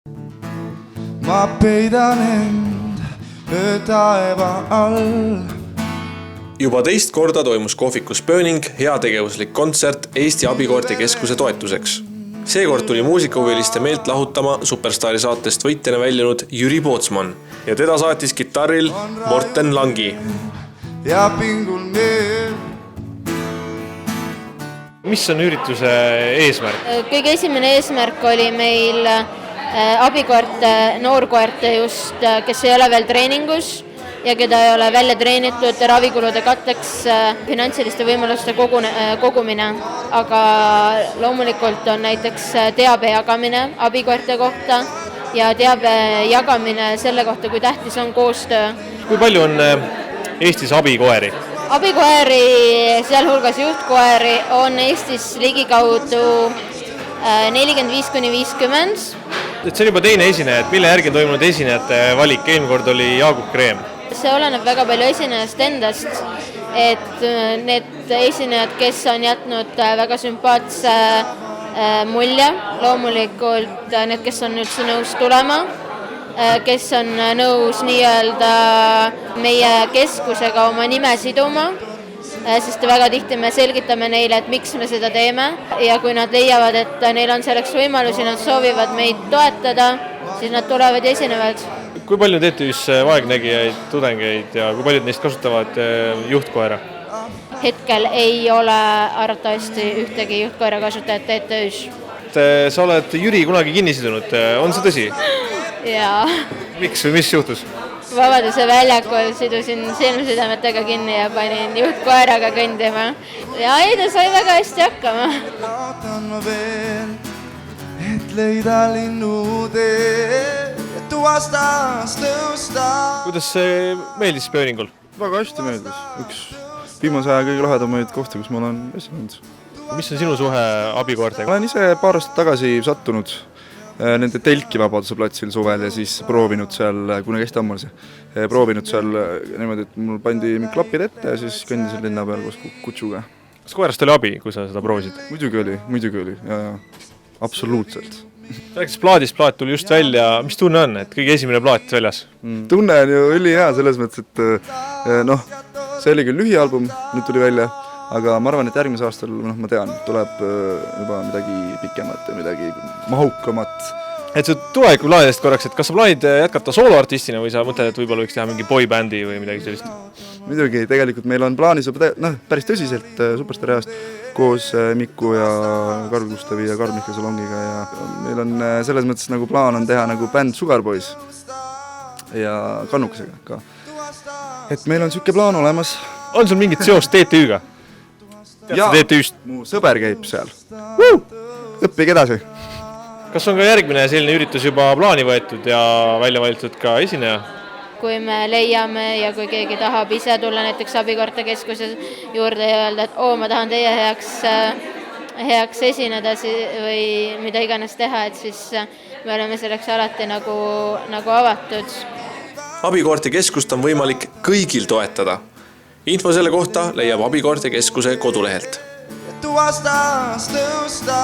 Ma peidan end taeva all. Juba teist korda toimus kohvikus Burning heategevuslik kontsert Eesti Abikoorte Keskuse toetuseks. Seekord tuli muusikahuviliste meelt lahutama Superstaari saatest võitjana väljunud Jüri Pootsman ja teda saatis kitarril Morten Langi. Ja pingul meel. Mis on ürituse eesmärk? Kõige esimene eesmärk oli meil abikoerte, noorkoerte just, kes ei ole veel treeningus ja keda ei ole välja treenitud ravikulude katteks finantsiliste võimaluste kogumine. Aga loomulikult on näiteks teabe jagamine abikoerte kohta ja teabe jagamine selle kohta, kui tähtis on koostöö. Kui palju on Eestis abikoeri? Abikoeri, sealhulgas juhtkoeri, on Eestis ligikaudu 45–50. See on juba teine esineja, et mille järgi on toimunud esinejate valik? Eelmine kord oli Jaagup Kreem. See oleneb väga palju esinejast endast, et need esinejad, kes on jätnud väga sümpaatse mulje, loomulikult need, kes on üldse nõus tulema, kes on nõus nii-öelda meie keskusega oma nime siduma, sest väga tihti me selgitame neile, et miks me seda teeme ja kui nad leiavad, et neil on selleks võimalusi, nad soovivad meid toetada, siis nad tulevad ja esinevad. Kui palju TTÜ-s vaegnägijaid, tudengeid ja kui paljud neist kasutavad juhtkoera? Hetkel ei ole arvatavasti ühtegi juhtkoera kasutajat TTÜ-s. Sa oled Jüri kunagi kinni sidunud, on see tõsi? Jaa. Miks või mis juhtus? Vabaduse väljakul sidusin silmsüdametega kinni ja panin juhtkoeraga kõndima. Ja ei, ta sai väga hästi hakkama. Kaotan ma veel, et leida linnutee ja tuvastas tõusta. Kuidas see meeldis Burningul? Väga hästi meeldis. Üks viimase aja kõige lahedamaid kohti, kus ma olen esinenud. Mis on sinu suhe abikoortega? Olen ise paar aastat tagasi sattunud nende telki Vabaduse platsil suvel ja siis proovinud seal, kuna hästi ammal see, proovinud seal niimoodi, et mul pandi klapid ette ja siis kõndisin linna peal koos kutsuga. Kas koerast oli abi, kui sa seda proovisid? Muidugi oli, ja absoluutselt. Rääkis plaadist, plaat tuli just välja, mis tunne on, et kõige esimene plaat väljas? Tunne on ju ülihea selles mõttes, et see oli küll lühialbum, nüüd tuli välja, aga ma arvan, et järgmise aastal, ma tean, tuleb juba midagi pikemat ja midagi mahukamat. Et see tulevikuplaanidest korraks, et kas sa plaanid jätkata sooloartistina või sa mõtled, et võib-olla võiks teha mingi boybändi või midagi sellist? Muidugi, tegelikult meil on plaanis päris tõsiselt Superstaari ajast koos Miku ja Karl Gustavi ja Karl Mihkel Salongiga ja meil on selles mõttes nagu plaan on teha nagu bänd Sugar Boys ja Kannukesega ka. Et meil on selline plaan olemas. On sul mingit seost TTÜ-ga? Jaa, mu sõber käib seal. Õppige edasi. Kas on ka järgmine selline üritus juba plaani võetud ja välja valitud ka esineja? Kui me leiame ja kui keegi tahab ise tulla näiteks abikoorte keskuse juurde ja öelda, et ma tahan teie heaks esineda või mida iganes teha, et siis me oleme selleks alati nagu avatud. Abikoorte keskust on võimalik kõigil toetada. Info selle kohta leiab Abikoorte keskuse kodulehelt. Tuvastas tõusta.